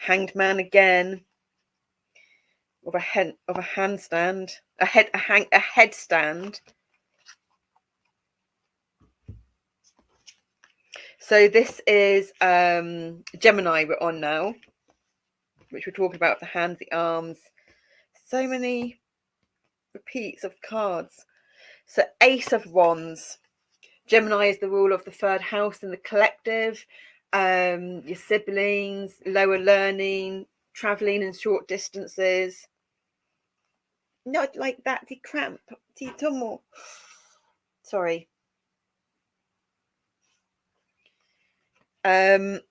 Hanged Man again, of a handstand, a headstand. So this is Gemini we're on now, which we're talking about, the hands, the arms. So many repeats of cards. So Ace of Wands. Gemini is the rule of the third house in the collective, your siblings, lower learning, traveling in short distances. Not like that, the cramp, the tumble. Sorry. Ace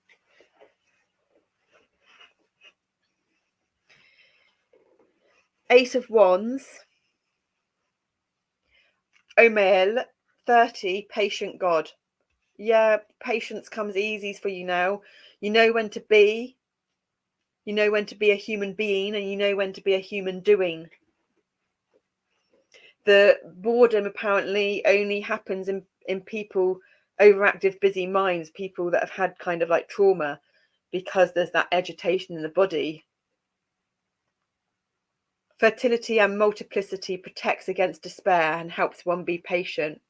of Wands. Omail, 30, patient God. Yeah, patience comes easy for you now. You know when to be. You know when to be a human being, and you know when to be a human doing. The boredom apparently only happens in people, overactive, busy minds, people that have had kind of like trauma, because there's that agitation in the body. Fertility and multiplicity protects against despair and helps one be patient.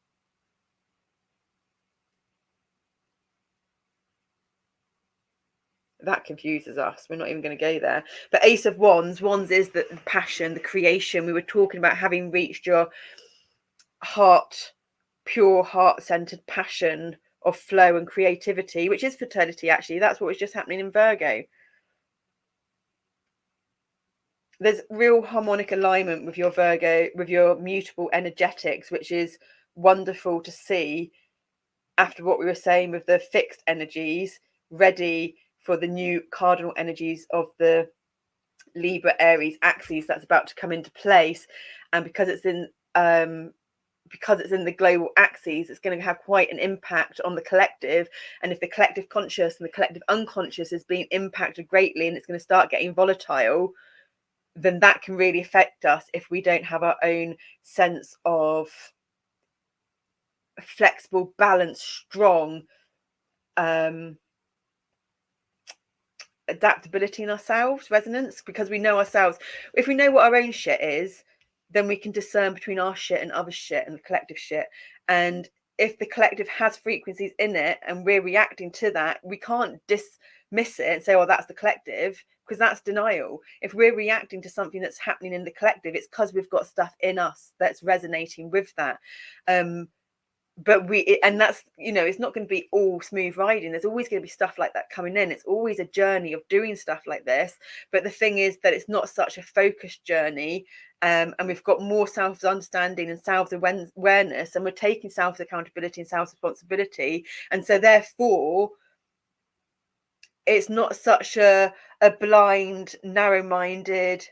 That confuses us. We're not even going to go there. But Ace of Wands, Wands is the passion, the creation. We were talking about having reached your heart, pure heart-centered passion of flow and creativity, which is fertility, actually. That's what was just happening in Virgo. There's real harmonic alignment with your Virgo, with your mutable energetics, which is wonderful to see after what we were saying with the fixed energies, ready for the new cardinal energies of the Libra Aries axis that's about to come into place. And because it's in the global axes, it's going to have quite an impact on the collective. And if the collective conscious and the collective unconscious is being impacted greatly, and it's going to start getting volatile, then that can really affect us if we don't have our own sense of flexible, balanced, strong adaptability in ourselves, resonance, because we know ourselves. If we know what our own shit is, then we can discern between our shit and other shit and the collective shit. And if the collective has frequencies in it and we're reacting to that, we can't dismiss it and say, oh, that's the collective, because that's denial. If we're reacting to something that's happening in the collective, it's because we've got stuff in us that's resonating with that. But and that's, it's not going to be all smooth riding. There's always going to be stuff like that coming in. It's always a journey of doing stuff like this. But the thing is that it's not such a focused journey. And we've got more self-understanding and self-awareness, and we're taking self-accountability and self-responsibility. And so therefore, it's not such a blind, narrow-minded,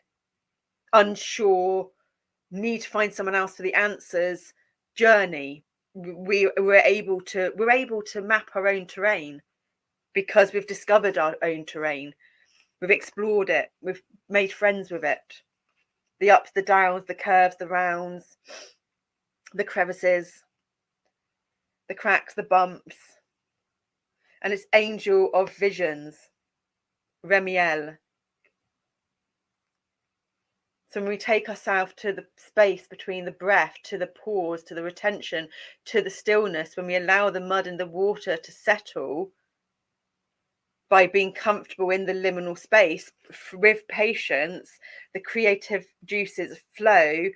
unsure, need to find someone else for the answers journey. We're able to map our own terrain because we've discovered our own terrain. We've explored it. We've made friends with it. The ups, the downs, the curves, the rounds, the crevices, the cracks, the bumps. And it's Angel of Visions, Remiel. So when we take ourselves to the space between the breath, to the pause, to the retention, to the stillness, when we allow the mud and the water to settle by being comfortable in the liminal space with patience, the creative juices flow,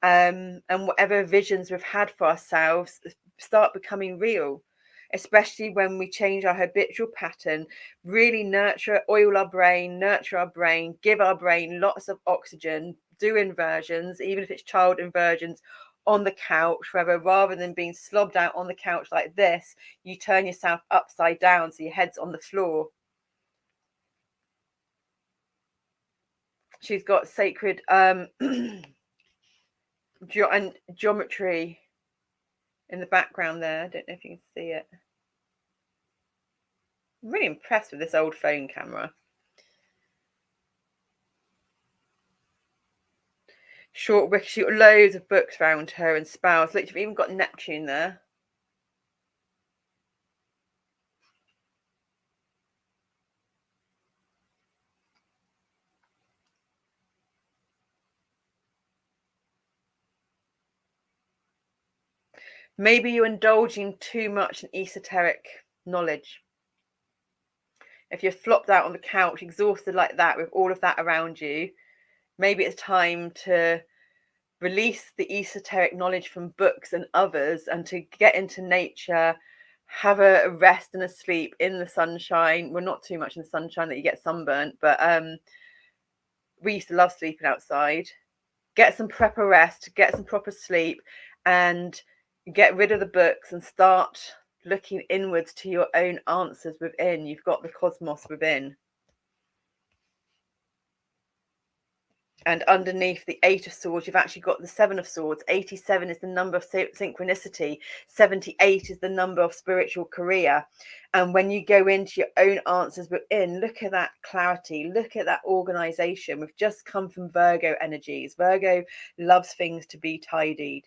and whatever visions we've had for ourselves start becoming real. Especially when we change our habitual pattern, really oil our brain, nurture our brain, give our brain lots of oxygen, do inversions, even if it's child inversions on the couch, rather than being slobbed out on the couch like this, you turn yourself upside down so your head's on the floor. She's got sacred geometry in the background there. I don't know if you can see it. I'm really impressed with this old phone camera. Short wick. She's got loads of books around her and spells. Look, you've even got Neptune there. Maybe you're indulging too much in esoteric knowledge. If you're flopped out on the couch, exhausted like that, with all of that around you, maybe it's time to release the esoteric knowledge from books and others and to get into nature, have a rest and a sleep in the sunshine. Well, not too much in the sunshine that you get sunburnt, but we used to love sleeping outside. Get some proper rest, get some proper sleep, and get rid of the books and start looking inwards to your own answers within. You've got the cosmos within. And underneath the 8 of Swords, you've actually got the 7 of Swords. 87 is the number of synchronicity. 78 is the number of spiritual career. And when you go into your own answers within, look at that clarity. Look at that organization. We've just come from Virgo energies. Virgo loves things to be tidied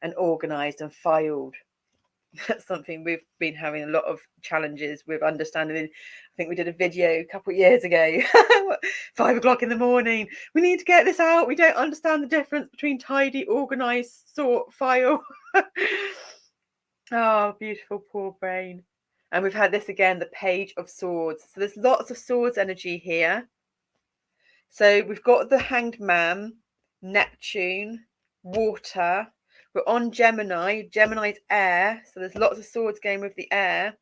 and organized and filed. That's something we've been having a lot of challenges with understanding. I think we did a video a couple of years ago, 5 o'clock in the morning. We need to get this out. We don't understand the difference between tidy, organized, sort, file. Oh, beautiful, poor brain. And we've had this again, the Page of Swords. So there's lots of swords energy here. So we've got the Hanged Man, Neptune, water. We're on Gemini. Gemini's air, so there's lots of swords going with the air.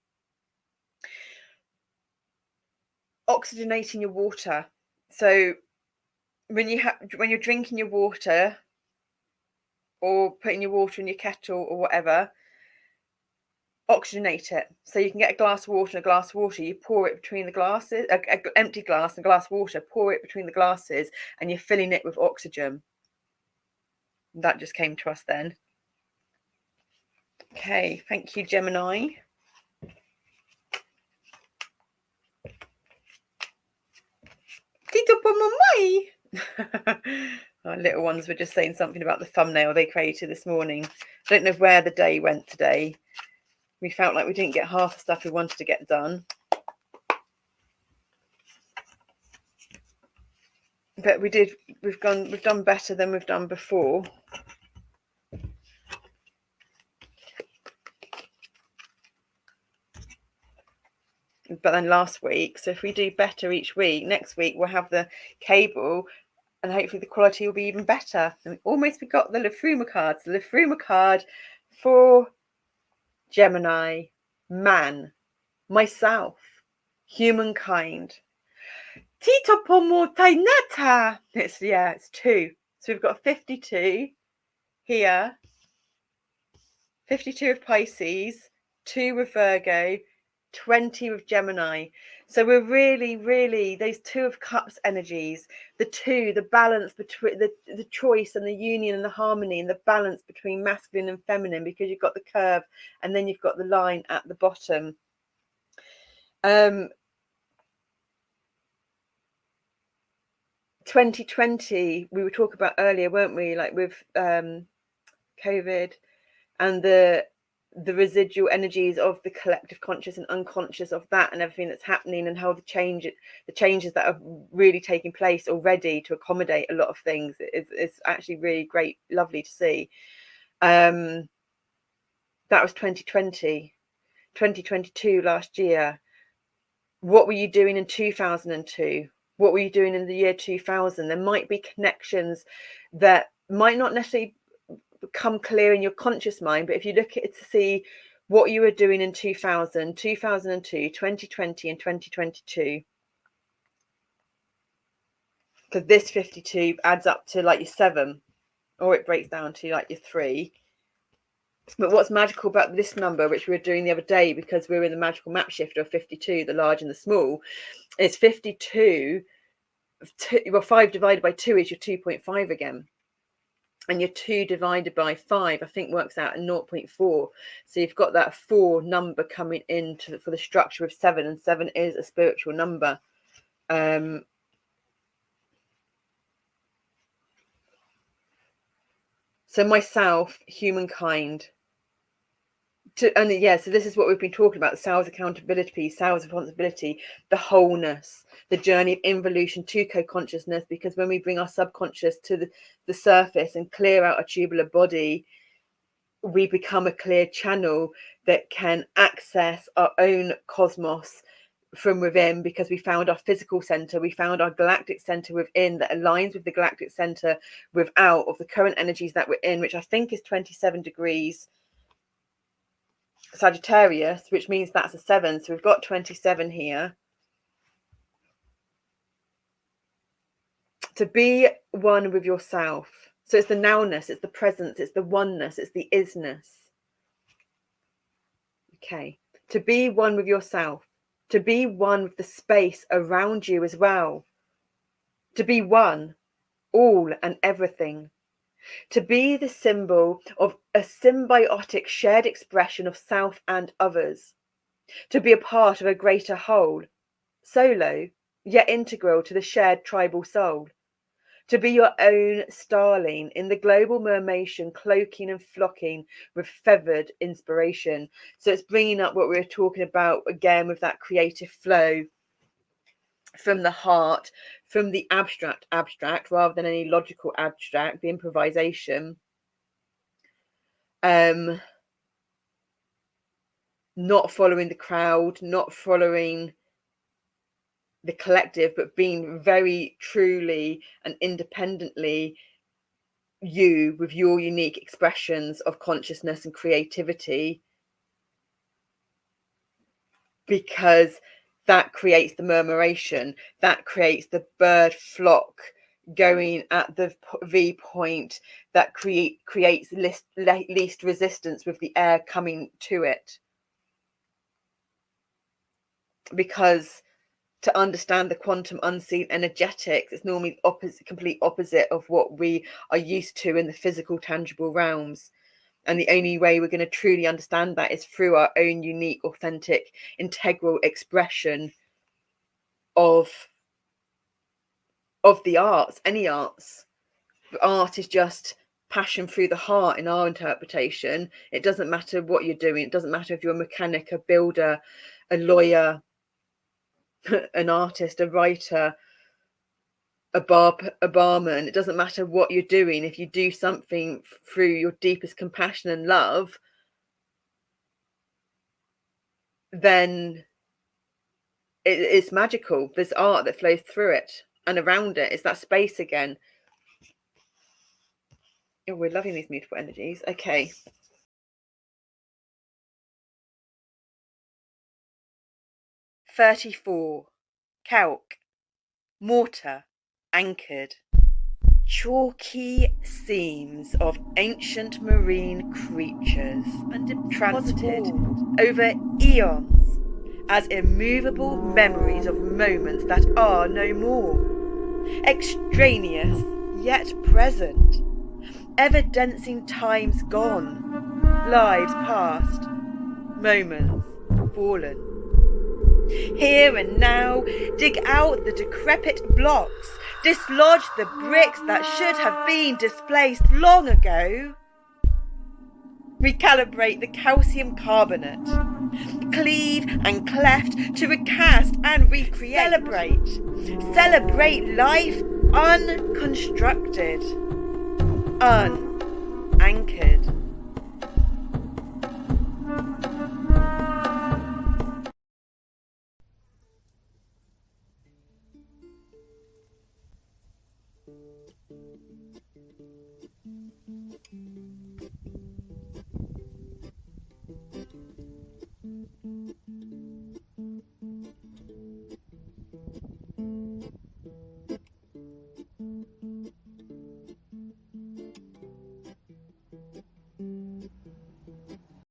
Oxygenating your water. So when you're drinking your water or putting your water in your kettle or whatever, oxygenate it. So you can get a glass of water and a glass of water. You pour it between the glasses, an empty glass and a glass of water. Pour it between the glasses, and you're filling it with oxygen. That just came to us then. Okay, thank you, Gemini. Tito Pomomai. Our little ones were just saying something about the thumbnail they created this morning. I don't know where the day went today. We felt like we didn't get half the stuff we wanted to get done. But we did. We've done better than we've done before. But then last week, so if we do better each week, next week we'll have the cable, and hopefully the quality will be even better. And we almost forgot the Lefruma cards. The Lefruma card for Gemini, man, myself, humankind. Tito Pomo Tainata. It's 2. So we've got 52 here, 52 of Pisces, 2 with Virgo, 20 with Gemini. So we're really those 2 of Cups energies, the balance between the choice and the union and the harmony and the balance between masculine and feminine, because you've got the curve and then you've got the line at the bottom. 2020 we were talking about earlier, weren't we, like with COVID and the residual energies of the collective conscious and unconscious of that and everything that's happening, and how the changes that are really taking place already to accommodate a lot of things. It's actually really great, lovely to see. That was 2020. 2022 last year. What were you doing in 2002? What were you doing in the year 2000? There might be connections that might not necessarily become clear in your conscious mind, but if you look at it to see what you were doing in 2000, 2002, 2020 and 2022, because this 52 adds up to like your 7, or it breaks down to like your 3. But what's magical about this number, which we were doing the other day, because we're in the magical map shifter of 52, the large and the small, is 52. 5 divided by 2 is your 2.5 again. And your 2 divided by 5, I think, works out at 0.4. So you've got that 4 number coming in for the structure of 7, and 7 is a spiritual number. So myself, humankind. So this is what we've been talking about: the self accountability, self responsibility, the wholeness, the journey of involution to co-consciousness. Because when we bring our subconscious to the surface and clear out a tubular body, we become a clear channel that can access our own cosmos from within, because we found our physical center, we found our galactic center within that aligns with the galactic center without of the current energies that we're in, which I think is 27 degrees Sagittarius, which means that's a 7. So we've got 27 here. To be one with yourself. So it's the nowness, it's the presence, it's the oneness, it's the isness. Okay. To be one with yourself. To be one with the space around you as well. To be one, all and everything. To be the symbol of a symbiotic shared expression of self and others. To be a part of a greater whole. Solo, yet integral to the shared tribal soul. To be your own starling in the global mermation, cloaking and flocking with feathered inspiration. So it's bringing up what we were talking about again with that creative flow from the heart, from the abstract rather than any logical abstract, the improvisation. Not following the crowd, not following the collective, but being very truly and independently you with your unique expressions of consciousness and creativity, because that creates the murmuration, that creates the bird flock going at the V point, that creates least resistance with the air coming to it. Because to understand the quantum unseen energetics, it's normally complete opposite of what we are used to in the physical tangible realms. And the only way we're going to truly understand that is through our own unique, authentic, integral expression of the arts, any arts. Art is just passion through the heart in our interpretation. It doesn't matter what you're doing. It doesn't matter if you're a mechanic, a builder, a lawyer, an artist, a writer, a barman. It doesn't matter what you're doing. If you do something through your deepest compassion and love, then it's magical. There's art that flows through it and around it. It's that space again. Oh, we're loving these beautiful energies. Okay. $34. Calc. Mortar. Anchored. Chalky seams of ancient marine creatures and transited over eons as immovable memories of moments that are no more. Extraneous yet present, evidencing times gone, lives past, moments fallen. Here and now, dig out the decrepit blocks, dislodge the bricks that should have been displaced long ago. Recalibrate the calcium carbonate, cleave and cleft to recast and recreate. Celebrate life unconstructed, unanchored.